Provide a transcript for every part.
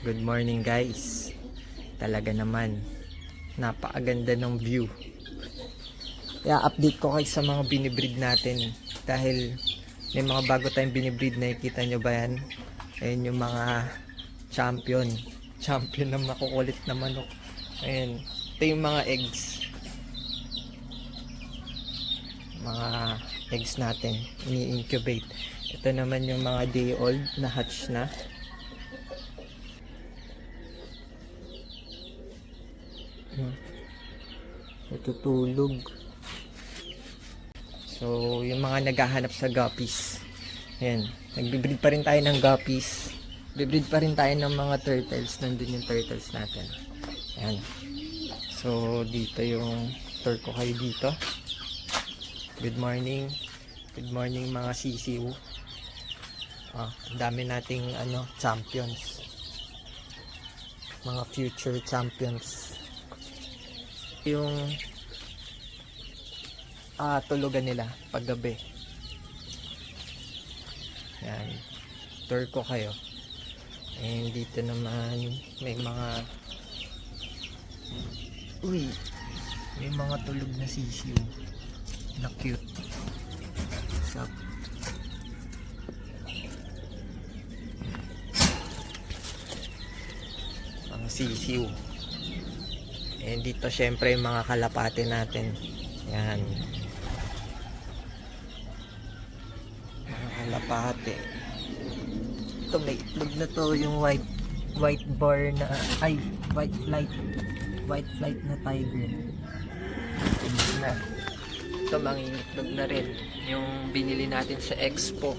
Good morning guys. Talaga naman napakaganda ng view. Kaya update ko kayo sa mga binibreed natin dahil may mga bago tayong binibreed. Nakikita nyo ba yan? Ayan yung mga champion na makukulit na manok. Ayan, ito yung mga eggs natin ini-incubate. Ito naman yung mga day old na hatch na. Natutulog. So yung mga naghahanap sa guppies, ayan, nagbibreed pa rin tayo ng guppies, bibreed pa rin tayo ng mga turtles. Nandun yung turtles natin. Ayan. So dito yung tour ko kayo dito. Good morning. Good morning mga sisiw. Ang dami nating champions. Mga future champions. Yung tulugan nila paggabi. Yan. Tour ko kayo. And dito naman may mga may mga tulog na sisiw na cute. What's up? Mga sisiw. And dito syempre yung mga kalapate natin. Yan. Mga kalapate. Ito may itlog na to, yung white bar na white flight na tiger. Na. Ito mangingitlog na rin yung binili natin sa Expo.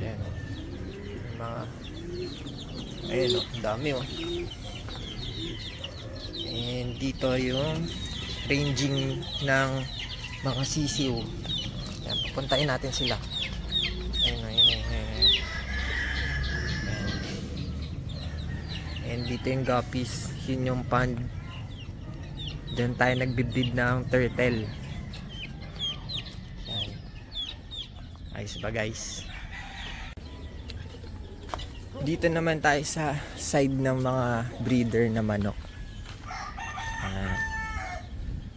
Yan. Mga ayun ang dami And dito yung ranging ng mga sisiw. Yan, pupuntahin natin sila. Ayun. And dito yung guppies. Yun yung pond. Diyan tayo nagbibreed ng turtle. Yan. Ayos ba guys? Dito naman tayo sa side ng mga breeder na manok.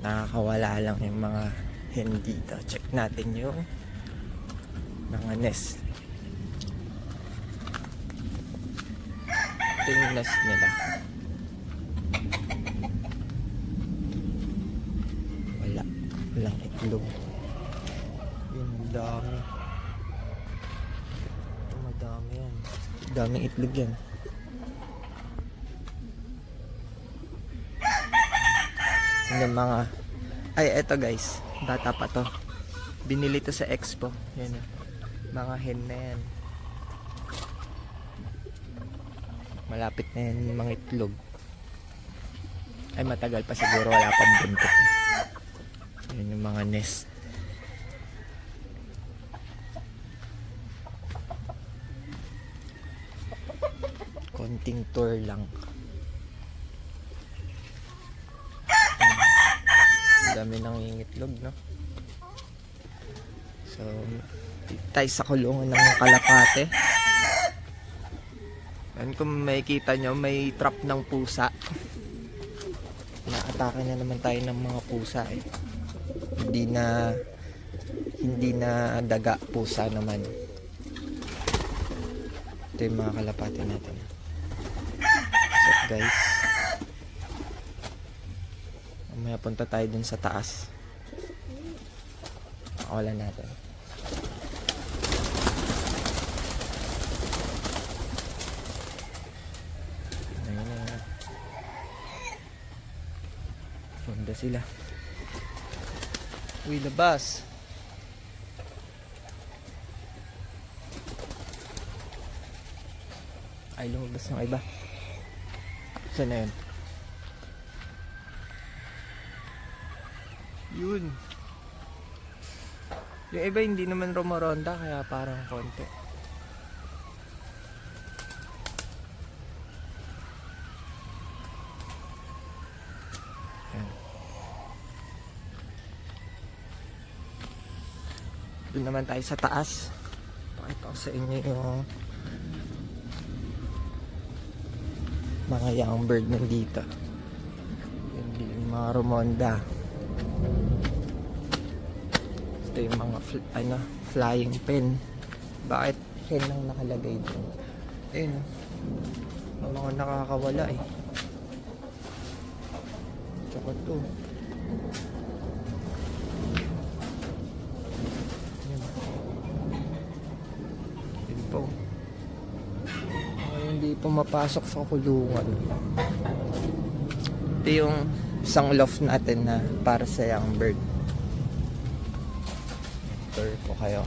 Nakakawala lang yung mga hen dito. Check natin yung mga nest. Ito yung nest nila. Walang itlog. Yun, dami. Madami yan. Daming itlog yan. Yung mga eto guys, bata pa to, binili to sa Expo. Yan mga hen na yan, malapit na yan mga itlog. Matagal pa siguro, wala pang buntot. Yan yung mga nest. Konting tour lang. Dami nang ingitlog, no? So tayo sa kulungan ng kalapate. And kung makikita nyo, may trap ng pusa. Naatake na naman tayo ng mga pusa Hindi na daga, pusa naman. Ito yung mga kalapate natin. What's up guys? May punta tayo dun sa taas. Pakawalan natin. Ayun. Punta sila. Uy, labas. Ay, lumabas ng iba. Saan na yun? Yun. Yung iba hindi naman rumoronda, kaya parang konti. Yan. Doon naman tayo sa taas. Pakita ko sa inyo yung mga young bird nandito. Yung mga Romonda. Ito yung mga flying pen. Bakit hen lang nakalagay dun? Ayun, ang mga nakakawala eh. Tsaka to. Ayun. Ayun po. Hindi pumapasok sa kulungan. Ito yung isang loft natin na para sa young bird. Tour po kayo.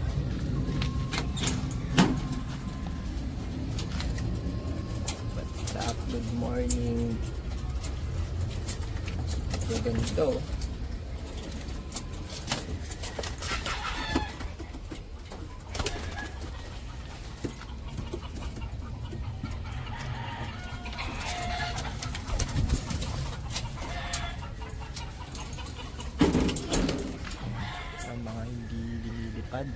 What's up? Good morning. So, ganito. Mga hindi lilipad.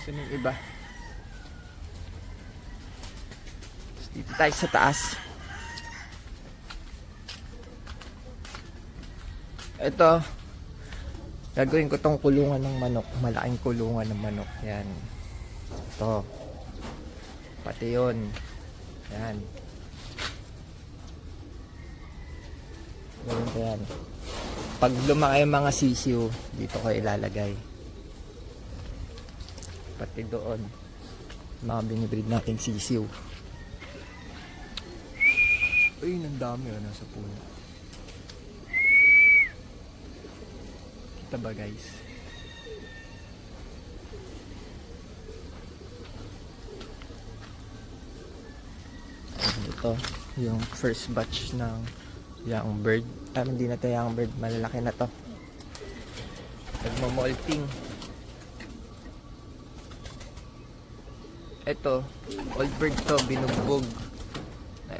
Saan yung iba? Dito tayo sa taas. Ito, gagawin ko tong kulungan ng manok. Malaking kulungan ng manok. Yan. Ito. Pati yun. Yan. Gawin ko yan. Pag lumaki yung mga sisiw, dito ko ilalagay. Pati doon, mga binibreed nating sisiw. Ay, nandami oh, nasa puno. Kita ba guys? Ito, yung first batch ng young bird. Hindi na ito young bird, malalaki na to. Nagmamolting. Ito, old bird to, binugbog.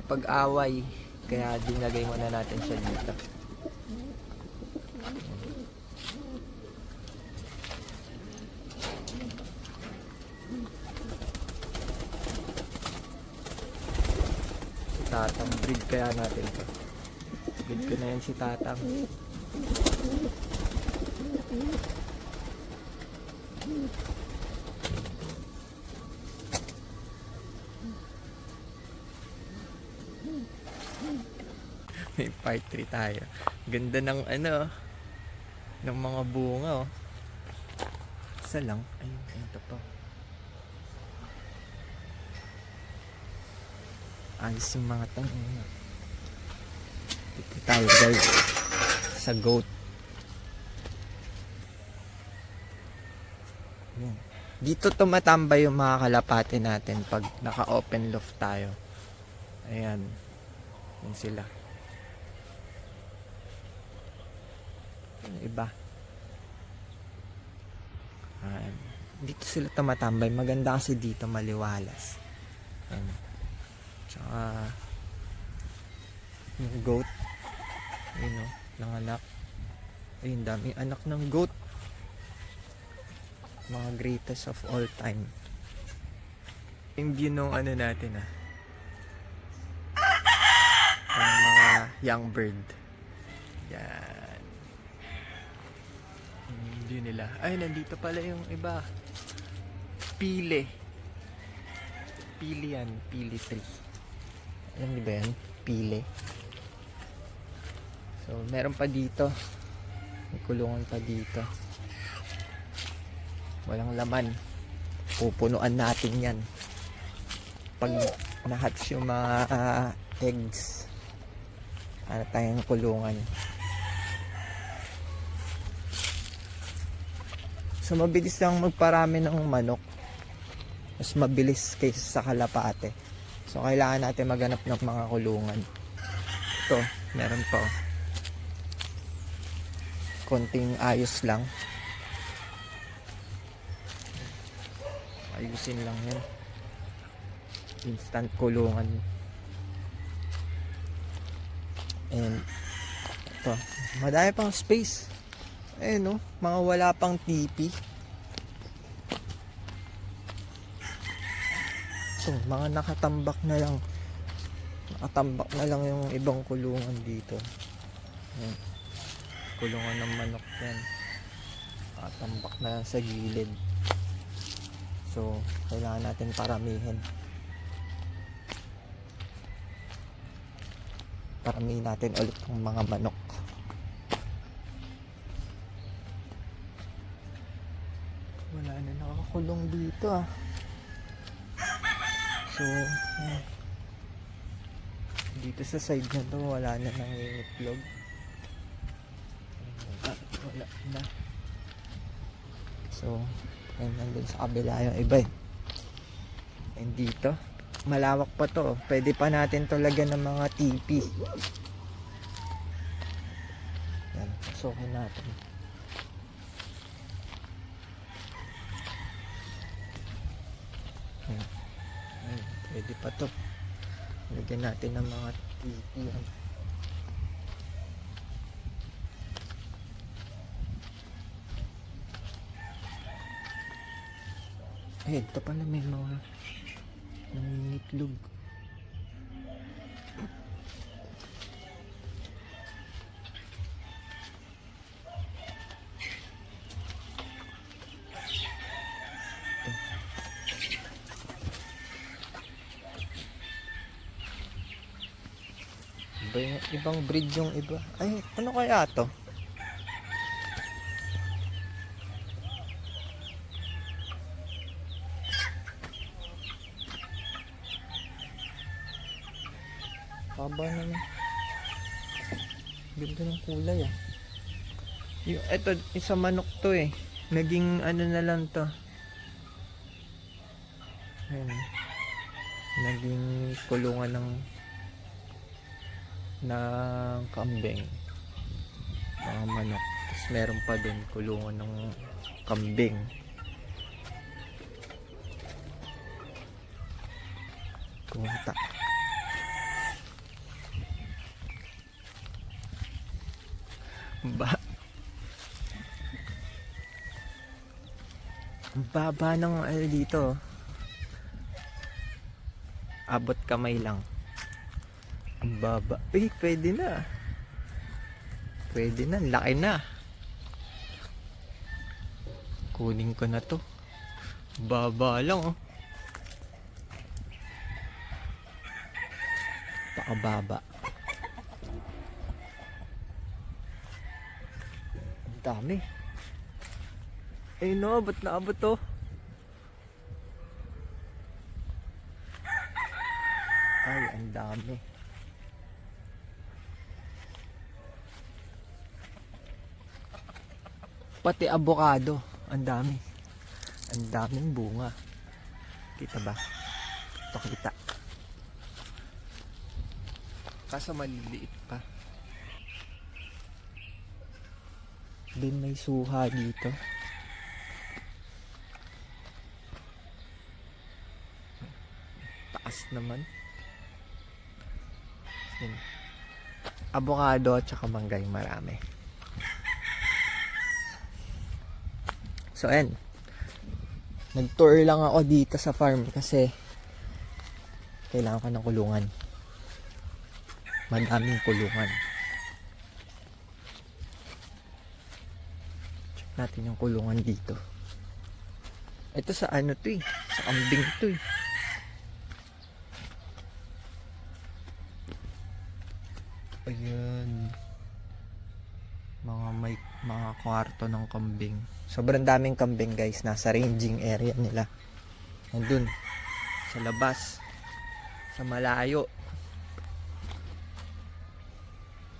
Pag-away, kaya dinagay muna natin siya dito. Tatang, breed kaya natin to. Breed ko na yan si Tatang. May part 3 tayo. Ganda ng ng mga bunga oh. Isa lang. Ayun, ito pa. Ayos yung mga tanong. Dito tayo guys sa goat. Ayan. Dito tumatambay yung mga kalapate natin pag naka-open loft tayo. Ayan. Yan sila. Yung iba. Ayan. Dito sila tumatambay. Maganda kasi dito maliwalas. Ayan. Tsaka yung goat. Ayun o. Nanganak. Ayun, daming anak ng goat. Mga greatest of all time. Yung view nung natin yung mga young bird. Yan. Yung view nila. Ay, nandito pala yung iba. Pili. Pili yan. Pili tree. Alam niyo ba yan? Pili. So, meron pa dito. May kulungan pa dito. Walang laman. Pupunuan natin yan. Pag na-hatch yung mga eggs, tayong kulungan. So, mabilis lang magparami ng manok. Mas mabilis kaysa sa kalapate. So, kailangan natin maghanap ng mga kulungan. Ito, meron pa. Konting ayos lang. Ayusin lang yan. Instant kulungan. And ito, madami pang space. No, mga wala pang tipi. Ito, mga nakatambak na lang. Nakatambak na lang yung ibang kulungan dito. Ayan. Kulungan ng manok yan. Nakatambak na lang sa gilid. So, kailangan natin paramihin. Paramihin natin ulit ang mga manok. Wala na nakakulong dito ah. So, dito sa side na to wala na nangingitlog. Wala na. So, ayun, nandun sa kabila yung iba eh. And dito, malawak pa to. Pwede pa natin to lagyan ng mga tipi. Yan, pasukin natin. Yan. Yan, pwede pa to. Lagyan natin ng mga tipi. Yan. Eh, ito pala may mga nangingitlog. Iba yung, ibang breed yung iba. Ay, ano kaya to? Haba naman. Ganda ng kulay ah. Yung, eto, isa manok to eh. Naging ano na lang to. Ayan. Naging kulungan ng kambing. Mga manok. Tapos meron pa din kulungan ng kambing. Kumata. Ang baba ng ano dito. Abot kamay lang. Ang baba. Uy, pwede na. Pwede na, laki na. Kunin ko na to. Baba lang oh. Pakababa. Ang dami. Eh no, ba't naabot to? Ay, ang dami. Pati avocado, ang dami. Ang daming bunga. Kita ba? Ito kita. Kaso maliliit pa. Din may suha dito. Taas naman. Yun. Avocado at saka manggay marami. So ayan. Nag-tour lang ako dito sa farm kasi kailangan ko ng kulungan. Madaming kulungan. Check natin yung kulungan dito. Ito sa ano to eh. Sa kambing to eh. Ayan. Mga kwarto ng kambing. Sobrang daming kambing guys. Nasa ranging area nila. Nandun. Sa labas. Sa malayo.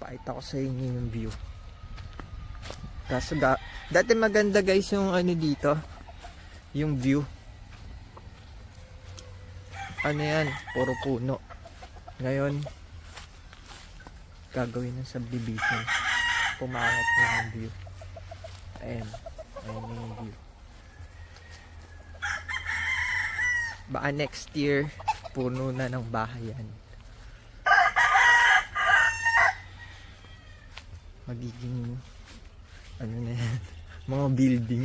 Pakita ko sa inyo yung view. Kaso dati maganda guys yung ano dito. Yung view. Ano yan? Puro puno. Ngayon gagawin ng subdivision. Pumangat na yung view. Ayan. Ayan yung view. Baka next year puno na ng bahay yan. Magiging ano na yan, mga building.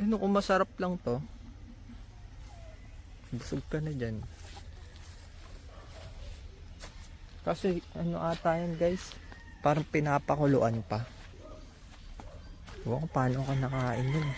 Ano kung masarap lang to? Busog ka na dyan. Kasi ano ata yan guys, parang pinapakuluan pa. Ewan ko paano ka nakain yun.